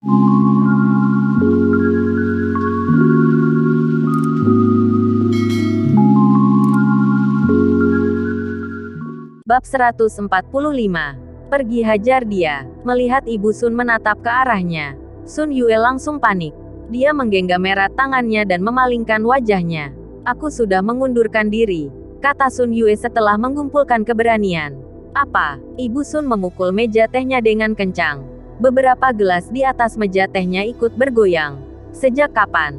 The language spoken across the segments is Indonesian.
Bab 145. Pergi hajar dia. Melihat Ibu Sun menatap ke arahnya, Sun Yue langsung panik. Dia menggenggam erat tangannya dan memalingkan wajahnya. Aku sudah mengundurkan diri, kata Sun Yue setelah mengumpulkan keberanian. Apa? Ibu Sun memukul meja tehnya dengan kencang. Beberapa gelas di atas meja tehnya ikut bergoyang. Sejak kapan?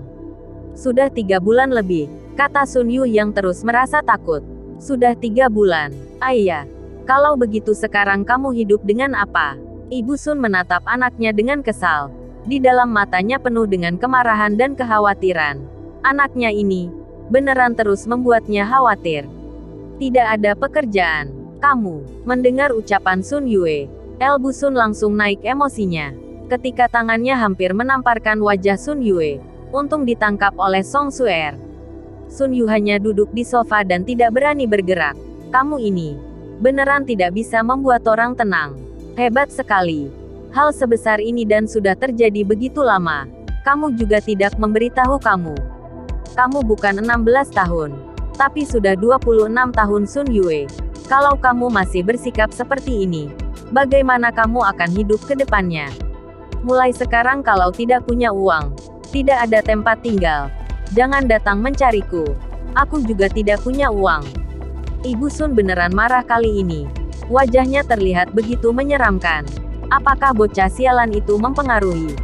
Sudah 3 bulan lebih, kata Sun Yue yang terus merasa takut. Sudah 3 bulan. Ayah, kalau begitu sekarang kamu hidup dengan apa? Ibu Sun menatap anaknya dengan kesal. Di dalam matanya penuh dengan kemarahan dan kekhawatiran. Anaknya ini beneran terus membuatnya khawatir. Tidak ada pekerjaan. Kamu mendengar ucapan Sun Yue, Bu Sun langsung naik emosinya. Ketika tangannya hampir menamparkan wajah Sun Yue, untung ditangkap oleh Song Suer. Sun Yu hanya duduk di sofa dan tidak berani bergerak. Kamu ini beneran tidak bisa membuat orang tenang. Hebat sekali. Hal sebesar ini dan sudah terjadi begitu lama. Kamu juga tidak memberitahu kamu. Kamu bukan 16 tahun, tapi sudah 26 tahun Sun Yue. Kalau kamu masih bersikap seperti ini, bagaimana kamu akan hidup ke depannya? Mulai sekarang kalau tidak punya uang, tidak ada tempat tinggal, jangan datang mencariku. Aku juga tidak punya uang. Ibu Sun beneran marah kali ini. Wajahnya terlihat begitu menyeramkan. Apakah bocah sialan itu mempengaruhi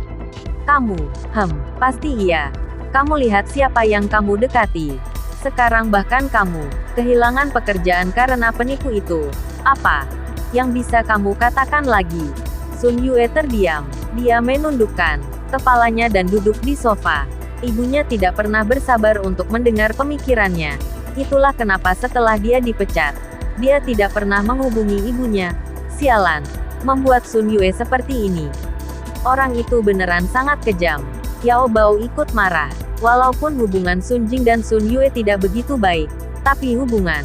kamu? Pasti iya. Kamu lihat siapa yang kamu dekati. Sekarang bahkan kamu kehilangan pekerjaan karena penipu itu. Apa yang bisa kamu katakan lagi? Sun Yue terdiam. Dia menundukkan kepalanya dan duduk di sofa. Ibunya tidak pernah bersabar untuk mendengar pemikirannya. Itulah kenapa setelah dia dipecat, dia tidak pernah menghubungi ibunya. Sialan, membuat Sun Yue seperti ini. Orang itu beneran sangat kejam. Yao Bao ikut marah. Walaupun hubungan Sun Jing dan Sun Yue tidak begitu baik, tapi hubungan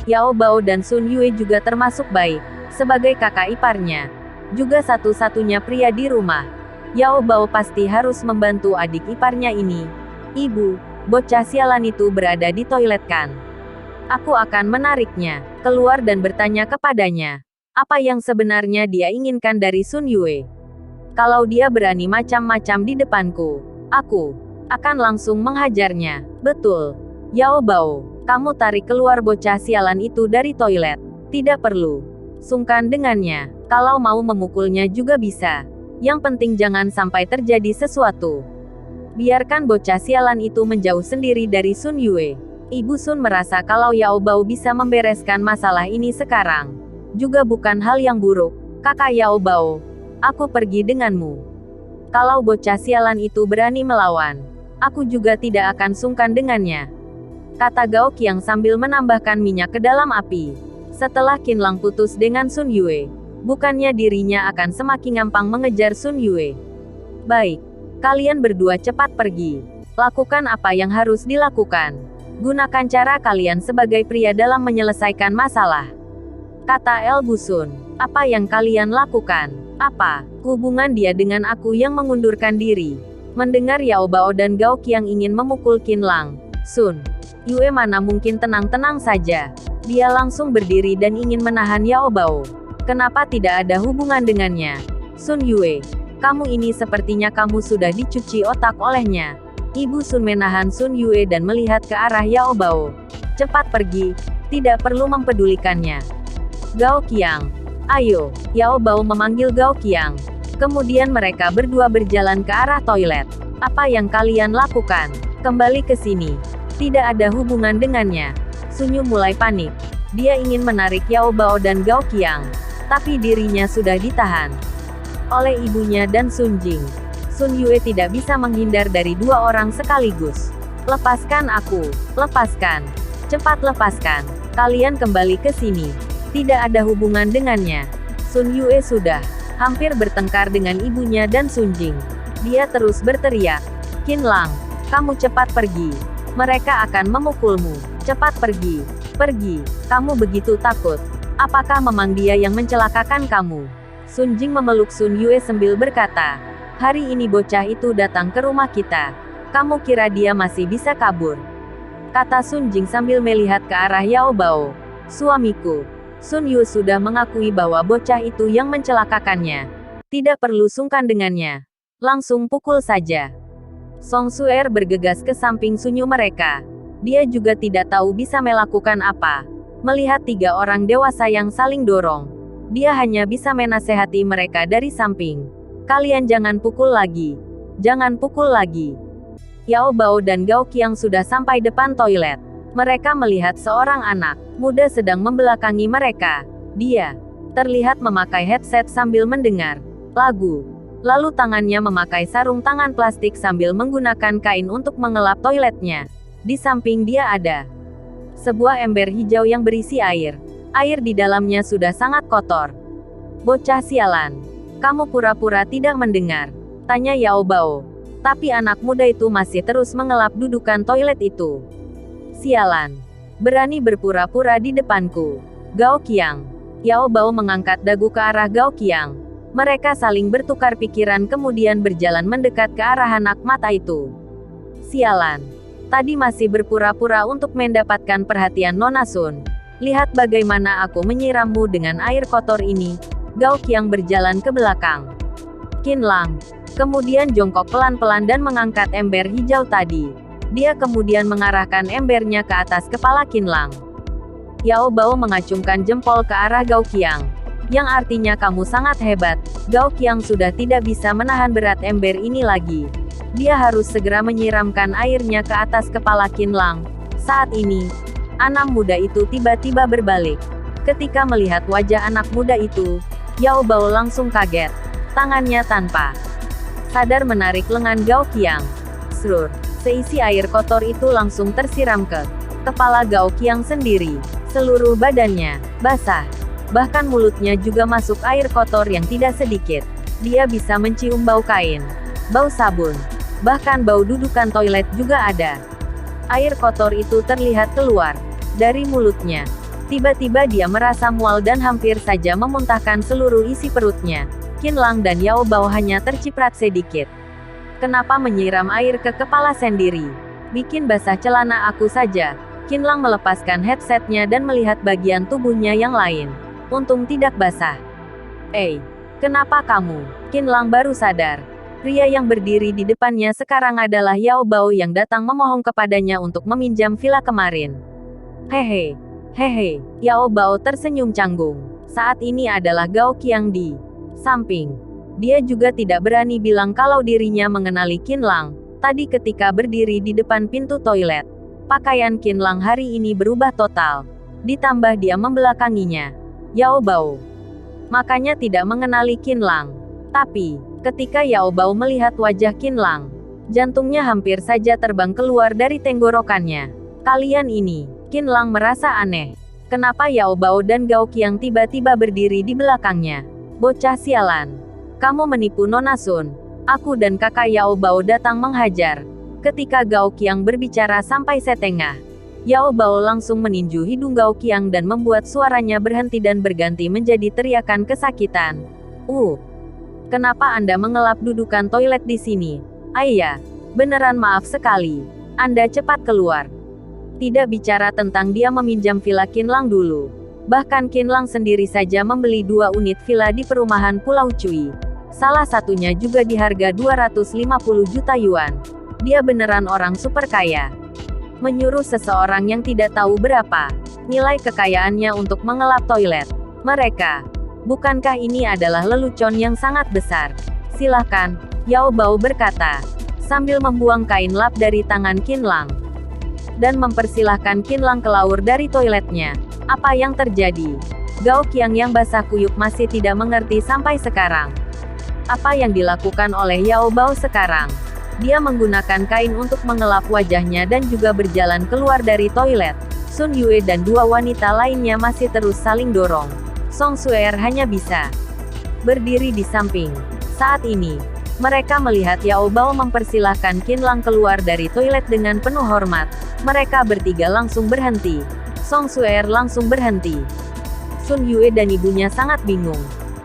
Yao Bao dan Sun Yue juga termasuk baik. Sebagai kakak iparnya, juga satu-satunya pria di rumah, Yao Bao pasti harus membantu adik iparnya ini. Ibu, bocah sialan itu berada di toilet kan? Aku akan menariknya keluar dan bertanya kepadanya, apa yang sebenarnya dia inginkan dari Sun Yue. Kalau dia berani macam-macam di depanku, aku akan langsung menghajarnya. Betul. Yao Bao, kamu tarik keluar bocah sialan itu dari toilet. Tidak perlu sungkan dengannya. Kalau mau memukulnya juga bisa. Yang penting jangan sampai terjadi sesuatu. Biarkan bocah sialan itu menjauh sendiri dari Sun Yue. Ibu Sun merasa kalau Yao Bao bisa membereskan masalah ini sekarang, juga bukan hal yang buruk. Kakak Yao Bao, aku pergi denganmu. Kalau bocah sialan itu berani melawan, aku juga tidak akan sungkan dengannya, kata Gao Qiang sambil menambahkan minyak ke dalam api. Setelah Qin Lang putus dengan Sun Yue, bukannya dirinya akan semakin gampang mengejar Sun Yue. Baik, kalian berdua cepat pergi. Lakukan apa yang harus dilakukan. Gunakan cara kalian sebagai pria dalam menyelesaikan masalah, kata Bu Sun. Apa yang kalian lakukan? Apa hubungan dia dengan aku yang mengundurkan diri? Mendengar Yao Bao dan Gao Qiang ingin memukul Qin Lang, Sun Yue mana mungkin tenang-tenang saja. Dia langsung berdiri dan ingin menahan Yao Bao. Kenapa tidak ada hubungan dengannya? Sun Yue, kamu ini sepertinya kamu sudah dicuci otak olehnya. Ibu Sun menahan Sun Yue dan melihat ke arah Yao Bao. Cepat pergi, tidak perlu mempedulikannya. Gao Qiang, ayo. Yao Bao memanggil Gao Qiang. Kemudian mereka berdua berjalan ke arah toilet. Apa yang kalian lakukan? Kembali ke sini. Tidak ada hubungan dengannya. Sun Yu mulai panik. Dia ingin menarik Yao Bao dan Gao Qiang, tapi dirinya sudah ditahan oleh ibunya dan Sun Jing. Sun Yue tidak bisa menghindar dari dua orang sekaligus. Lepaskan aku, lepaskan. Cepat lepaskan. Kalian kembali ke sini. Tidak ada hubungan dengannya. Sun Yue sudah hampir bertengkar dengan ibunya dan Sun Jing. Dia terus berteriak, Qin Lang, kamu cepat pergi. Mereka akan memukulmu. Cepat pergi. Pergi. Kamu begitu takut. Apakah memang dia yang mencelakakan kamu? Sun Jing memeluk Sun Yue sambil berkata, Hari ini bocah itu datang ke rumah kita. Kamu kira dia masih bisa kabur? Kata Sun Jing sambil melihat ke arah Yao Bao. Suamiku. Sun Yu sudah mengakui bahwa bocah itu yang mencelakakannya. Tidak perlu sungkan dengannya. Langsung pukul saja. Song Suer bergegas ke samping Sun Yu mereka. Dia juga tidak tahu bisa melakukan apa. Melihat 3 orang dewasa yang saling dorong, dia hanya bisa menasehati mereka dari samping. Kalian jangan pukul lagi. Jangan pukul lagi. Yao Bao dan Gao Qiang sudah sampai depan toilet. Mereka melihat seorang anak muda sedang membelakangi mereka. Dia terlihat memakai headset sambil mendengar lagu. Lalu tangannya memakai sarung tangan plastik sambil menggunakan kain untuk mengelap toiletnya. Di samping dia ada sebuah ember hijau yang berisi air. Air di dalamnya sudah sangat kotor. Bocah sialan. Kamu pura-pura tidak mendengar, tanya Yao Bao. Tapi anak muda itu masih terus mengelap dudukan toilet itu. Sialan. Berani berpura-pura di depanku. Gao Qiang. Yao Bao mengangkat dagu ke arah Gao Qiang. Mereka saling bertukar pikiran kemudian berjalan mendekat ke arah anak mata itu. Sialan. Tadi masih berpura-pura untuk mendapatkan perhatian Nona Sun. Lihat bagaimana aku menyirammu dengan air kotor ini. Gao Qiang berjalan ke belakang Qin Lang. Kemudian jongkok pelan-pelan dan mengangkat ember hijau tadi. Dia kemudian mengarahkan embernya ke atas kepala Qin Lang. Yao Bao mengacungkan jempol ke arah Gao Qiang, yang artinya kamu sangat hebat. Gao Qiang sudah tidak bisa menahan berat ember ini lagi. Dia harus segera menyiramkan airnya ke atas kepala Qin Lang. Saat ini, anak muda itu tiba-tiba berbalik. Ketika melihat wajah anak muda itu, Yao Bao langsung kaget. Tangannya tanpa sadar menarik lengan Gao Qiang. Srur. Seisi air kotor itu langsung tersiram ke kepala Gao Qiang sendiri. Seluruh badannya basah. Bahkan mulutnya juga masuk air kotor yang tidak sedikit. Dia bisa mencium bau kain, bau sabun, bahkan bau dudukan toilet juga ada. Air kotor itu terlihat keluar dari mulutnya. Tiba-tiba dia merasa mual dan hampir saja memuntahkan seluruh isi perutnya. Qin Lang dan Yao Bao hanya terciprat sedikit. Kenapa menyiram air ke kepala sendiri? Bikin basah celana aku saja. Qin Lang melepaskan headsetnya dan melihat bagian tubuhnya yang lain. Untung tidak basah. Kenapa kamu? Qin Lang baru sadar. Pria yang berdiri di depannya sekarang adalah Yao Bao yang datang memohon kepadanya untuk meminjam villa kemarin. Hehe. Yao Bao tersenyum canggung. Saat ini adalah Gao Qiang di samping. Dia juga tidak berani bilang kalau dirinya mengenali Qin Lang. Tadi ketika berdiri di depan pintu toilet, pakaian Qin Lang hari ini berubah total. Ditambah dia membelakanginya. Yao Bao makanya tidak mengenali Qin Lang. Tapi, ketika Yao Bao melihat wajah Qin Lang, jantungnya hampir saja terbang keluar dari tenggorokannya. Kalian ini, Qin Lang merasa aneh. Kenapa Yao Bao dan Gao Qiang tiba-tiba berdiri di belakangnya? Bocah sialan. Kamu menipu Nona Sun. Aku dan kakak Yao Bao datang menghajar. Ketika Gao Qiang berbicara sampai setengah, Yao Bao langsung meninju hidung Gao Qiang dan membuat suaranya berhenti dan berganti menjadi teriakan kesakitan. Kenapa Anda mengelap dudukan toilet di sini? Ayah, beneran maaf sekali. Anda cepat keluar. Tidak bicara tentang dia meminjam villa Qin Lang dulu. Bahkan Qin Lang sendiri saja membeli 2 unit villa di perumahan Pulau Cui. Salah satunya juga di harga 250 juta yuan. Dia beneran orang super kaya. Menyuruh seseorang yang tidak tahu berapa nilai kekayaannya untuk mengelap toilet. Mereka. Bukankah ini adalah lelucon yang sangat besar? Silahkan, Yao Bao berkata, sambil membuang kain lap dari tangan Qin Lang. Dan mempersilahkan Qin Lang kelaur dari toiletnya. Apa yang terjadi? Gao Qiang yang basah kuyup masih tidak mengerti sampai sekarang. Apa yang dilakukan oleh Yao Bao sekarang? Dia menggunakan kain untuk mengelap wajahnya dan juga berjalan keluar dari toilet. Sun Yue dan 2 wanita lainnya masih terus saling dorong. Song Suer hanya bisa berdiri di samping. Saat ini, mereka melihat Yao Bao mempersilahkan Qin Lang keluar dari toilet dengan penuh hormat. Mereka bertiga langsung berhenti. Song Suer langsung berhenti. Sun Yue dan ibunya sangat bingung.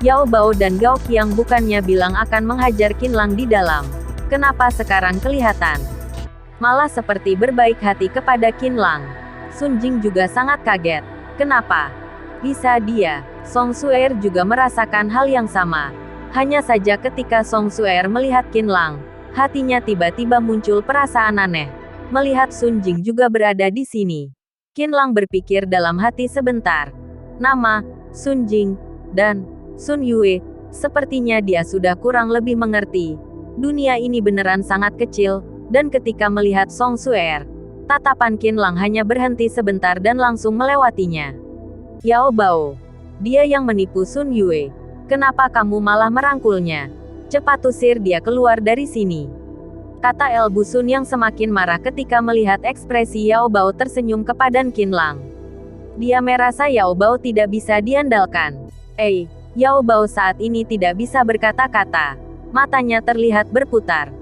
Yao Bao dan Gao Qiang bukannya bilang akan menghajar Qin Lang di dalam. Kenapa sekarang kelihatan malah seperti berbaik hati kepada Qin Lang? Sun Jing juga sangat kaget. Kenapa bisa dia? Song Suer juga merasakan hal yang sama. Hanya saja ketika Song Suer melihat Qin Lang, hatinya tiba-tiba muncul perasaan aneh. Melihat Sun Jing juga berada di sini, Qin Lang berpikir dalam hati sebentar. Nama Sun Jing dan Sun Yue, sepertinya dia sudah kurang lebih mengerti. Dunia ini beneran sangat kecil, dan ketika melihat Song Suer, tatapan Qin Lang hanya berhenti sebentar dan langsung melewatinya. Yao Bao, dia yang menipu Sun Yue. Kenapa kamu malah merangkulnya? Cepat usir dia keluar dari sini, kata El Busun yang semakin marah ketika melihat ekspresi Yao Bao tersenyum kepada Qin Lang. Dia merasa Yao Bao tidak bisa diandalkan. Yao Bao saat ini tidak bisa berkata-kata. Matanya terlihat berputar.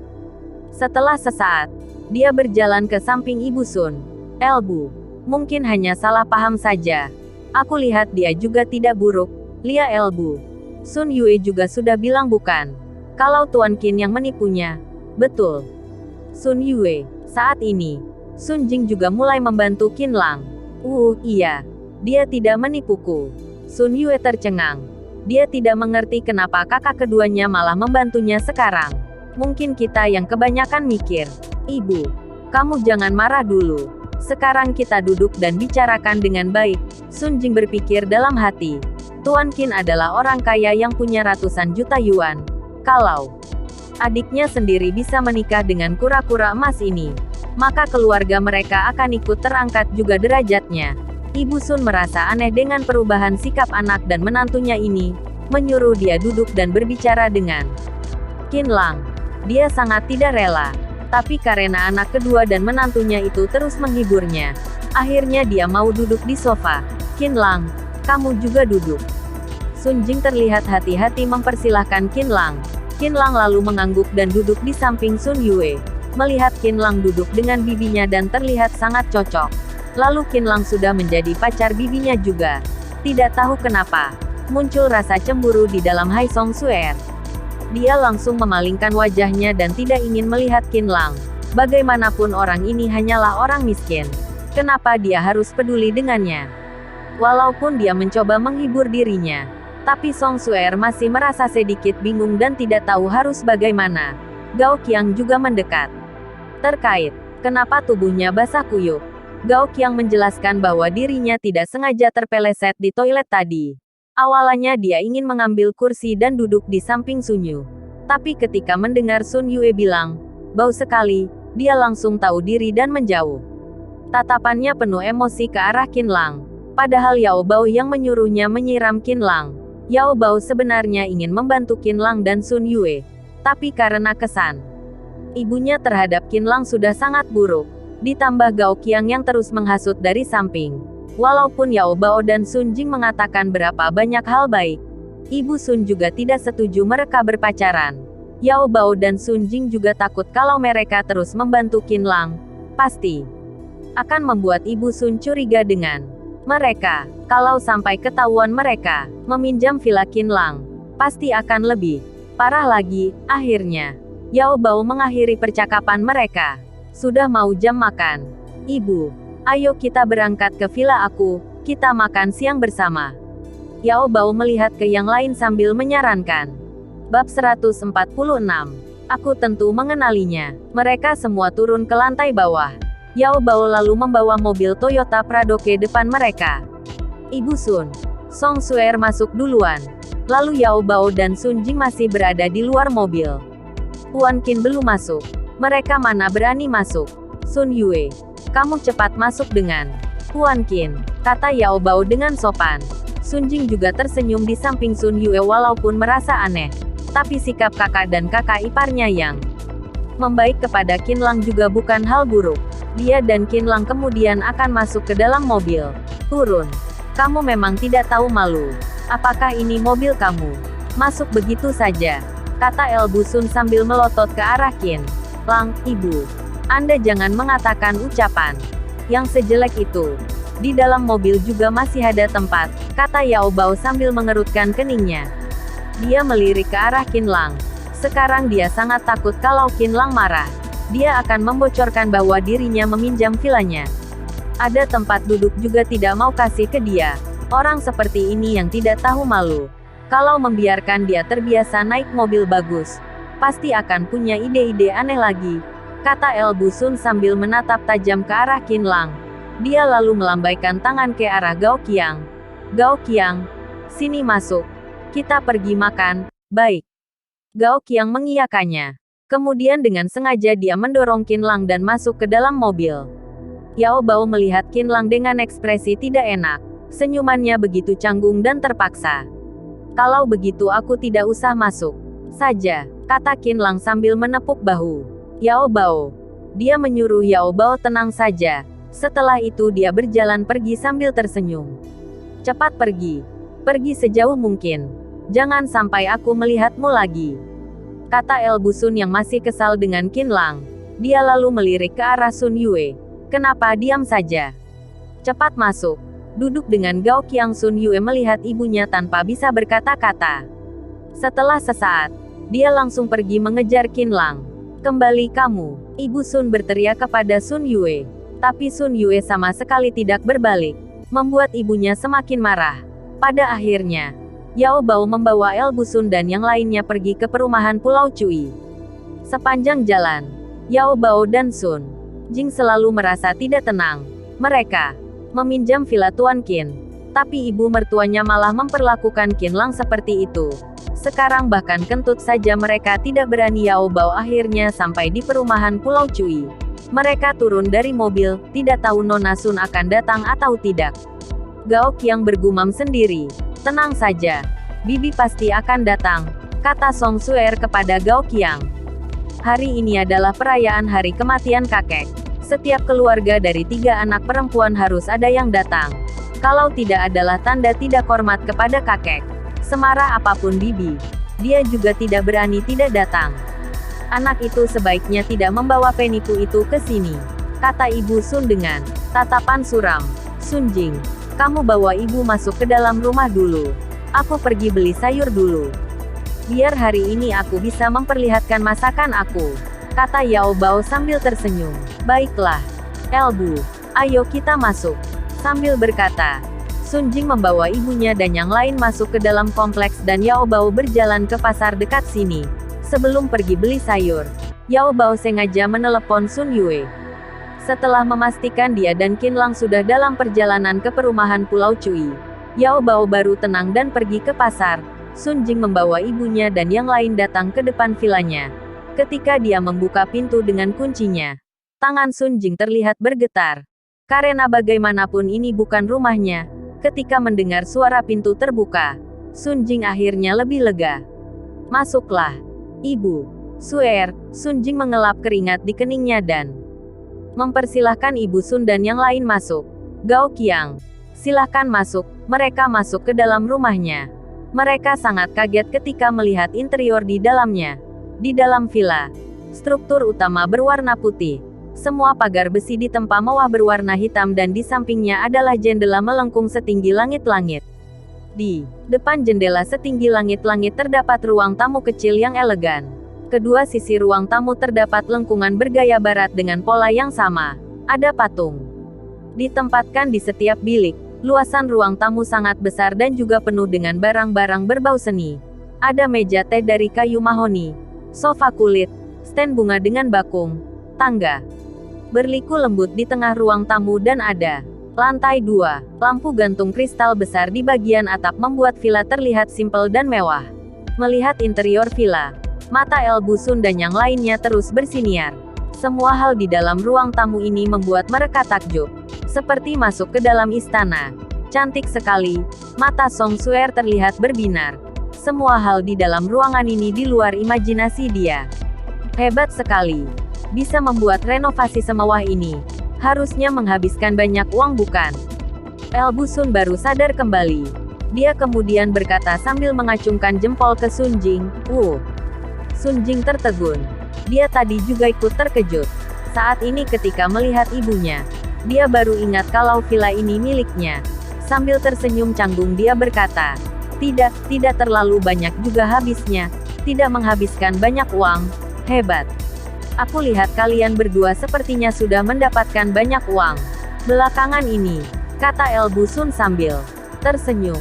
Setelah sesaat, dia berjalan ke samping Ibu Sun. "Elbu, mungkin hanya salah paham saja. Aku lihat dia juga tidak buruk, Lia Elbu." Sun Yue juga sudah bilang bukan. Kalau Tuan Qin yang menipunya. Betul. Sun Yue, saat ini, Sun Jing juga mulai membantu Qin Lang. Iya. Dia tidak menipuku. Sun Yue tercengang. Dia tidak mengerti kenapa kakak keduanya malah membantunya sekarang. Mungkin kita yang kebanyakan mikir. Ibu, kamu jangan marah dulu. Sekarang kita duduk dan bicarakan dengan baik. Sun Jing berpikir dalam hati. Tuan Qin adalah orang kaya yang punya ratusan juta yuan. Kalau adiknya sendiri bisa menikah dengan kura-kura emas ini, maka keluarga mereka akan ikut terangkat juga derajatnya. Ibu Sun merasa aneh dengan perubahan sikap anak dan menantunya ini, menyuruh dia duduk dan berbicara dengan Qin Lang. Dia sangat tidak rela, tapi karena anak kedua dan menantunya itu terus menghiburnya, akhirnya dia mau duduk di sofa. Qin Lang, kamu juga duduk. Sun Jing terlihat hati-hati mempersilahkan Qin Lang. Qin Lang lalu mengangguk dan duduk di samping Sun Yue. Melihat Qin Lang duduk dengan bibinya dan terlihat sangat cocok. Lalu Qin Lang sudah menjadi pacar bibinya juga. Tidak tahu kenapa, muncul rasa cemburu di dalam Hai Song Suer. Dia langsung memalingkan wajahnya dan tidak ingin melihat Qin Lang. Bagaimanapun orang ini hanyalah orang miskin. Kenapa dia harus peduli dengannya? Walaupun dia mencoba menghibur dirinya, tapi Song Suer masih merasa sedikit bingung dan tidak tahu harus bagaimana. Gao Qiang juga mendekat. Terkait kenapa tubuhnya basah kuyup, Gao Qiang menjelaskan bahwa dirinya tidak sengaja terpeleset di toilet tadi. Awalnya dia ingin mengambil kursi dan duduk di samping Sun Yu. Tapi ketika mendengar Sun Yue bilang, "Bau sekali," dia langsung tahu diri dan menjauh. Tatapannya penuh emosi ke arah Qin Lang. Padahal Yao Bao yang menyuruhnya menyiram Qin Lang. Yao Bao sebenarnya ingin membantu Qin Lang dan Sun Yue. Tapi karena kesan ibunya terhadap Qin Lang sudah sangat buruk, ditambah Gao Qiang yang terus menghasut dari samping. Walaupun Yao Bao dan Sun Jing mengatakan berapa banyak hal baik, Ibu Sun juga tidak setuju mereka berpacaran. Yao Bao dan Sun Jing juga takut kalau mereka terus membantu Qin Lang, pasti akan membuat Ibu Sun curiga dengan mereka. Kalau sampai ketahuan mereka meminjam villa Qin Lang, pasti akan lebih parah lagi. Akhirnya, Yao Bao mengakhiri percakapan mereka. Sudah mau jam makan. Ibu, ayo kita berangkat ke villa aku, kita makan siang bersama. Yao Bao melihat ke yang lain sambil menyarankan. Bab 146. Aku tentu mengenalinya. Mereka semua turun ke lantai bawah. Yao Bao lalu membawa mobil Toyota Prado ke depan mereka. Ibu Sun, Song Suer masuk duluan. Lalu Yao Bao dan Sun Jing masih berada di luar mobil. Tuan Qin belum masuk. Mereka mana berani masuk? Sun Yue, kamu cepat masuk dengan Tuan Qin, kata Yao Bao dengan sopan. Sun Jing juga tersenyum di samping Sun Yue walaupun merasa aneh. Tapi sikap kakak dan kakak iparnya yang membaik kepada Qin Lang juga bukan hal buruk. Dia dan Qin Lang kemudian akan masuk ke dalam mobil. Turun. Kamu memang tidak tahu malu. Apakah ini mobil kamu? Masuk begitu saja, kata El Busun sambil melotot ke arah Qin Lang. Ibu, Anda jangan mengatakan ucapan yang sejelek itu. Di dalam mobil juga masih ada tempat, kata Yao Bao sambil mengerutkan keningnya. Dia melirik ke arah Qinlang. Sekarang dia sangat takut kalau Qinlang marah. Dia akan membocorkan bahwa dirinya meminjam vilanya. Ada tempat duduk juga tidak mau kasih ke dia. Orang seperti ini yang tidak tahu malu. Kalau membiarkan dia terbiasa naik mobil bagus, pasti akan punya ide-ide aneh lagi, kata El Busun sambil menatap tajam ke arah Qinlang. Dia lalu melambaikan tangan ke arah Gao Qiang. Gao Qiang, sini masuk. Kita pergi makan, baik. Gao Qiang mengiyakannya. Kemudian dengan sengaja dia mendorong Qinlang dan masuk ke dalam mobil. Yao Bao melihat Qinlang dengan ekspresi tidak enak. Senyumannya begitu canggung dan terpaksa. Kalau begitu aku tidak usah masuk saja, kata Qinlang sambil menepuk bahu Yao Bao. Dia menyuruh Yao Bao tenang saja. Setelah itu dia berjalan pergi sambil tersenyum. Cepat pergi. Pergi sejauh mungkin. Jangan sampai aku melihatmu lagi, kata El Busun yang masih kesal dengan Qinlang. Dia lalu melirik ke arah Sun Yue. Kenapa diam saja? Cepat masuk. Duduk dengan Gao Qiang. Sun Yue melihat ibunya tanpa bisa berkata-kata. Setelah sesaat, dia langsung pergi mengejar Qinlang. Kembali kamu, Ibu Sun berteriak kepada Sun Yue. Tapi Sun Yue sama sekali tidak berbalik, membuat ibunya semakin marah. Pada akhirnya, Yao Bao membawa El Busun dan yang lainnya pergi ke perumahan Pulau Cui. Sepanjang jalan, Yao Bao dan Sun Jing selalu merasa tidak tenang. Mereka meminjam villa Tuan Qin, tapi ibu mertuanya malah memperlakukan Qinlang seperti itu. Sekarang bahkan kentut saja mereka tidak berani. Yao Bao akhirnya sampai di perumahan Pulau Cui. Mereka turun dari mobil, tidak tahu Nona Sun akan datang atau tidak. Gao Qiang bergumam sendiri. Tenang saja, Bibi pasti akan datang, kata Song Suer kepada Gao Qiang. Hari ini adalah perayaan hari kematian kakek. Setiap keluarga dari 3 anak perempuan harus ada yang datang. Kalau tidak adalah tanda tidak hormat kepada kakek. Semarah apapun Bibi, dia juga tidak berani tidak datang. Anak itu sebaiknya tidak membawa penipu itu ke sini, kata Ibu Sun dengan tatapan suram. Sun Jing, kamu bawa ibu masuk ke dalam rumah dulu. Aku pergi beli sayur dulu. Biar hari ini aku bisa memperlihatkan masakan aku, kata Yao Bao sambil tersenyum. Baiklah, Elbu, ayo kita masuk. Sambil berkata, Sun Jing membawa ibunya dan yang lain masuk ke dalam kompleks dan Yao Bao berjalan ke pasar dekat sini. Sebelum pergi beli sayur, Yao Bao sengaja menelepon Sun Yue. Setelah memastikan dia dan Qinlang sudah dalam perjalanan ke perumahan Pulau Cui, Yao Bao baru tenang dan pergi ke pasar. Sun Jing membawa ibunya dan yang lain datang ke depan vilanya. Ketika dia membuka pintu dengan kuncinya, tangan Sun Jing terlihat bergetar. Karena bagaimanapun ini bukan rumahnya. Ketika mendengar suara pintu terbuka, Sun Jing akhirnya lebih lega. Masuklah, Ibu Suer. Sun Jing mengelap keringat di keningnya dan mempersilahkan Ibu Sun dan yang lain masuk. Gao Qiang, silahkan masuk. Mereka masuk ke dalam rumahnya. Mereka sangat kaget ketika melihat interior di dalamnya. Di dalam villa, struktur utama berwarna putih. Semua pagar besi ditempa mewah berwarna hitam dan di sampingnya adalah jendela melengkung setinggi langit-langit. Di depan jendela setinggi langit-langit terdapat ruang tamu kecil yang elegan. Kedua sisi ruang tamu terdapat lengkungan bergaya barat dengan pola yang sama. Ada patung ditempatkan di setiap bilik. Luasan ruang tamu sangat besar dan juga penuh dengan barang-barang berbau seni. Ada meja teh dari kayu mahoni, sofa kulit, stand bunga dengan bakung, tangga berliku lembut di tengah ruang tamu dan ada lantai 2, lampu gantung kristal besar di bagian atap membuat villa terlihat simpel dan mewah. Melihat interior villa, mata El Busun dan yang lainnya terus bersiniar. Semua hal di dalam ruang tamu ini membuat mereka takjub. Seperti masuk ke dalam istana. Cantik sekali, mata Song Suer terlihat berbinar. Semua hal di dalam ruangan ini di luar imajinasi dia. Hebat sekali. Bisa membuat renovasi semewah ini. Harusnya menghabiskan banyak uang bukan? El Busun baru sadar kembali. Dia kemudian berkata sambil mengacungkan jempol ke Sun Jing. Sun Jing tertegun. Dia tadi juga ikut terkejut. Saat ini ketika melihat ibunya, dia baru ingat kalau villa ini miliknya. Sambil tersenyum canggung dia berkata, Tidak terlalu banyak juga habisnya. Tidak menghabiskan banyak uang. Hebat. Aku lihat kalian berdua sepertinya sudah mendapatkan banyak uang belakangan ini, kata El Busun sambil tersenyum.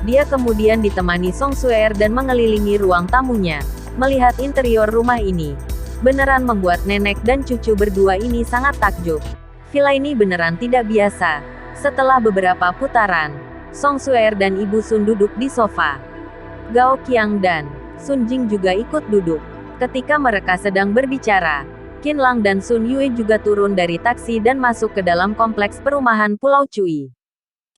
Dia kemudian ditemani Song Suer dan mengelilingi ruang tamunya. Melihat interior rumah ini, beneran membuat nenek dan cucu berdua ini sangat takjub. Villa ini beneran tidak biasa. Setelah beberapa putaran, Song Suer dan Ibu Sun duduk di sofa. Gao Qiang dan Sun Jing juga ikut duduk. Ketika mereka sedang berbicara, Qin Lang dan Sun Yue juga turun dari taksi dan masuk ke dalam kompleks perumahan Pulau Cui.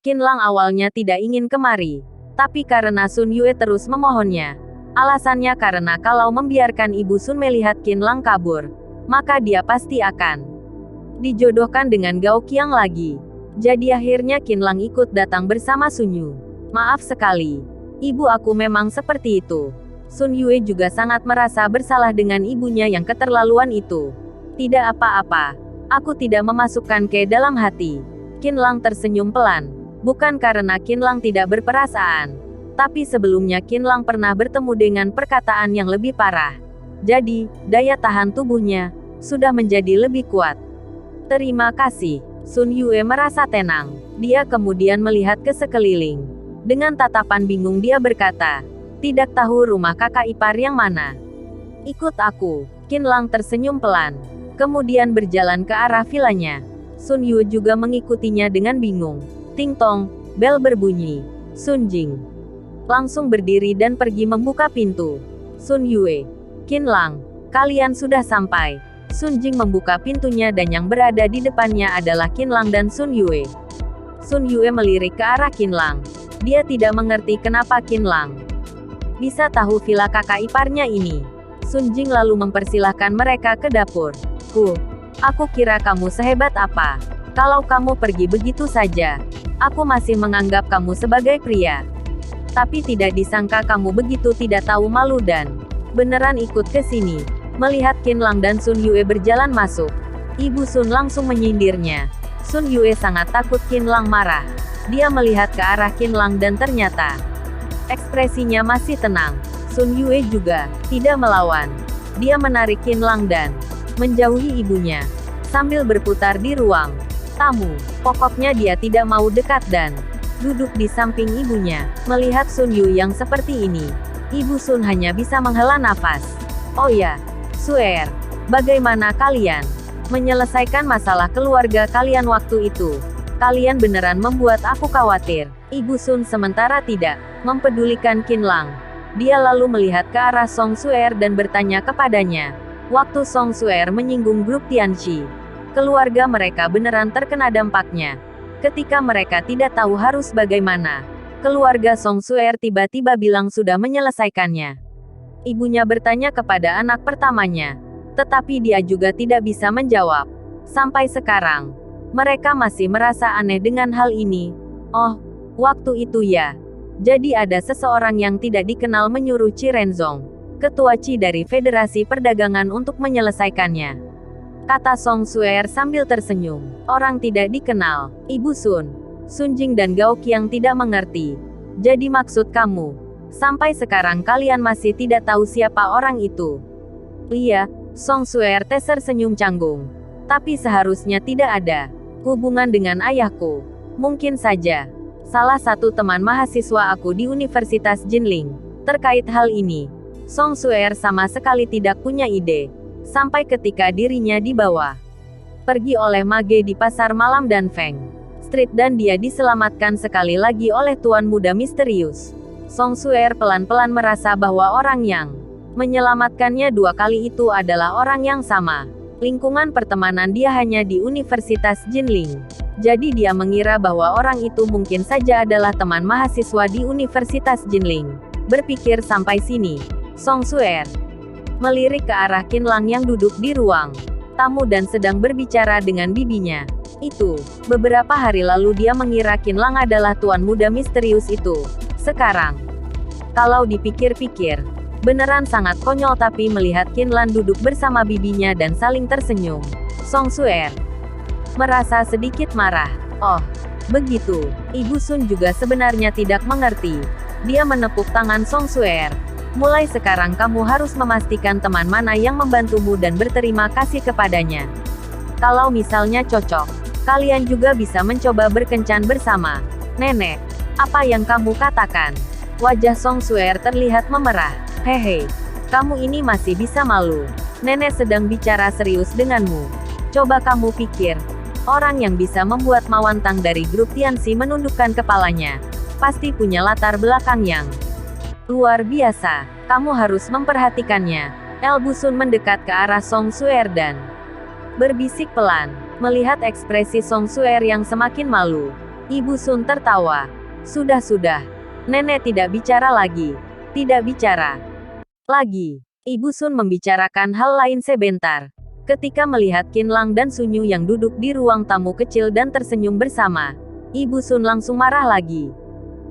Qin Lang awalnya tidak ingin kemari, tapi karena Sun Yue terus memohonnya. Alasannya karena kalau membiarkan Ibu Sun melihat Qin Lang kabur, maka dia pasti akan dijodohkan dengan Gao Qiang lagi. Jadi akhirnya Qin Lang ikut datang bersama Sun Yu. Maaf sekali, ibu aku memang seperti itu. Sun Yue juga sangat merasa bersalah dengan ibunya yang keterlaluan itu. Tidak apa-apa, aku tidak memasukkan ke dalam hati. Qin Lang tersenyum pelan. Bukan karena Qin Lang tidak berperasaan, tapi sebelumnya Qin Lang pernah bertemu dengan perkataan yang lebih parah. Jadi, daya tahan tubuhnya sudah menjadi lebih kuat. Terima kasih. Sun Yue merasa tenang. Dia kemudian melihat ke sekeliling. Dengan tatapan bingung dia berkata, tidak tahu rumah kakak ipar yang mana. Ikut aku. Qin Lang tersenyum pelan. Kemudian berjalan ke arah vilanya. Sun Yue juga mengikutinya dengan bingung. Ting tong, bel berbunyi. Sun Jing langsung berdiri dan pergi membuka pintu. Sun Yue, Qin Lang, kalian sudah sampai. Sun Jing membuka pintunya dan yang berada di depannya adalah Qin Lang dan Sun Yue. Sun Yue melirik ke arah Qin Lang. Dia tidak mengerti kenapa Qin Lang bisa tahu villa kakak iparnya ini. Sun Jing lalu mempersilahkan mereka ke dapur. Aku kira kamu sehebat apa. Kalau kamu pergi begitu saja, aku masih menganggap kamu sebagai pria. Tapi tidak disangka kamu begitu tidak tahu malu dan beneran ikut ke sini. Melihat Qin Lang dan Sun Yue berjalan masuk, Ibu Sun langsung menyindirnya. Sun Yue sangat takut Qin Lang marah. Dia melihat ke arah Qin Lang dan ternyata ekspresinya masih tenang. Sun Yue juga tidak melawan. Dia menarik Qin Lang dan menjauhi ibunya sambil berputar di ruang tamu. Pokoknya dia tidak mau dekat dan duduk di samping ibunya. Melihat Sun Yu yang seperti ini, Ibu Sun hanya bisa menghela nafas. Oh ya, Suer, bagaimana kalian menyelesaikan masalah keluarga kalian waktu itu? Kalian beneran membuat aku khawatir. Ibu Sun sementara tidak mempedulikan Qin Lang. Dia lalu melihat ke arah Song Suer dan bertanya kepadanya. Waktu Song Suer menyinggung grup Tianxi, keluarga mereka beneran terkena dampaknya. Ketika mereka tidak tahu harus bagaimana, keluarga Song Suer tiba-tiba bilang sudah menyelesaikannya. Ibunya bertanya kepada anak pertamanya, tetapi dia juga tidak bisa menjawab. Sampai sekarang, mereka masih merasa aneh dengan hal ini. Oh, waktu itu ya. Jadi ada seseorang yang tidak dikenal menyuruh Qi Renzong, ketua Qi dari Federasi Perdagangan untuk menyelesaikannya. Kata Song Suer sambil tersenyum. Orang tidak dikenal. Ibu Sun, Sun Jing dan Gao Qiang tidak mengerti. Jadi maksud kamu, sampai sekarang kalian masih tidak tahu siapa orang itu? Iya, Song Suer tersenyum canggung. Tapi seharusnya tidak ada hubungan dengan ayahku. Mungkin saja salah satu teman mahasiswa aku di Universitas Jinling. Terkait hal ini, Song Suer sama sekali tidak punya ide. Sampai ketika dirinya dibawa pergi oleh mage di pasar malam dan Feng Street dan dia diselamatkan sekali lagi oleh tuan muda misterius. Song Suer pelan-pelan merasa bahwa orang yang menyelamatkannya dua kali itu adalah orang yang sama. Lingkungan pertemanan dia hanya di Universitas Jinling. Jadi dia mengira bahwa orang itu mungkin saja adalah teman mahasiswa di Universitas Jinling. Berpikir sampai sini, Song Suer melirik ke arah Qin Lang yang duduk di ruang tamu dan sedang berbicara dengan bibinya. Itu, beberapa hari lalu dia mengira Qin Lang adalah tuan muda misterius itu. Sekarang, kalau dipikir-pikir, beneran sangat konyol tapi melihat Qin Lang duduk bersama bibinya dan saling tersenyum, Song Suer merasa sedikit marah. Oh, begitu. Ibu Sun juga sebenarnya tidak mengerti. Dia menepuk tangan Song Suer. Mulai sekarang kamu harus memastikan teman mana yang membantumu dan berterima kasih kepadanya. Kalau misalnya cocok, kalian juga bisa mencoba berkencan bersama. Nenek, apa yang kamu katakan? Wajah Song Suer terlihat memerah. Hehe, kamu ini masih bisa malu. Nenek sedang bicara serius denganmu. Coba kamu pikir, orang yang bisa membuat Mawantang dari grup Tianxi menundukkan kepalanya, pasti punya latar belakang yang luar biasa. Kamu harus memperhatikannya. El Busun mendekat ke arah Song Suer dan berbisik pelan. Melihat ekspresi Song Suer yang semakin malu, Ibu Sun tertawa. Sudah. Nenek tidak bicara lagi. Tidak bicara lagi. Ibu Sun membicarakan hal lain sebentar. Ketika melihat Qin Lang dan Sun Yu yang duduk di ruang tamu kecil dan tersenyum bersama, Ibu Sun langsung marah lagi.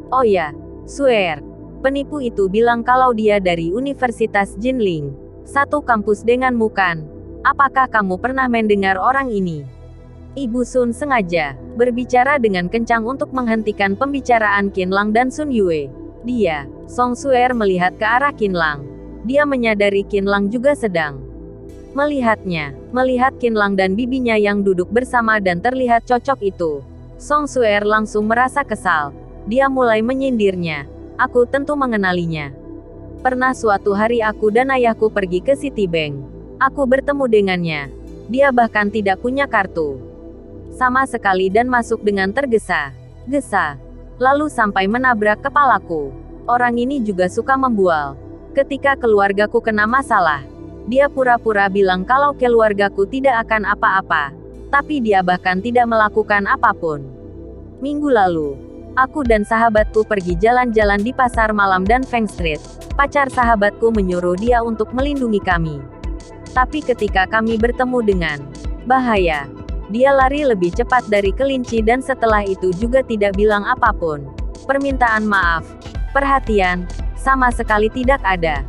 Oh ya, Suer. Penipu itu bilang kalau dia dari Universitas Jinling. Satu kampus denganmu kan? Apakah kamu pernah mendengar orang ini? Ibu Sun sengaja berbicara dengan kencang untuk menghentikan pembicaraan Qin Lang dan Sun Yue. Dia, Song Suer melihat ke arah Qin Lang. Dia menyadari Qin Lang juga sedang melihatnya. Melihat Qin Lang dan bibinya yang duduk bersama dan terlihat cocok itu, Song Suer langsung merasa kesal. Dia mulai menyindirnya. Aku tentu mengenalinya. Pernah suatu hari aku dan ayahku pergi ke Citibank. Aku bertemu dengannya. Dia bahkan tidak punya kartu sama sekali dan masuk dengan tergesa-gesa. Lalu sampai menabrak kepalaku. Orang ini juga suka membual. Ketika keluargaku kena masalah, dia pura-pura bilang kalau keluargaku tidak akan apa-apa. Tapi dia bahkan tidak melakukan apapun. Minggu lalu, aku dan sahabatku pergi jalan-jalan di pasar malam dan Feng Street. Pacar sahabatku menyuruh dia untuk melindungi kami. Tapi ketika kami bertemu dengan bahaya, dia lari lebih cepat dari kelinci dan setelah itu juga tidak bilang apapun. Permintaan maaf, perhatian, sama sekali tidak ada.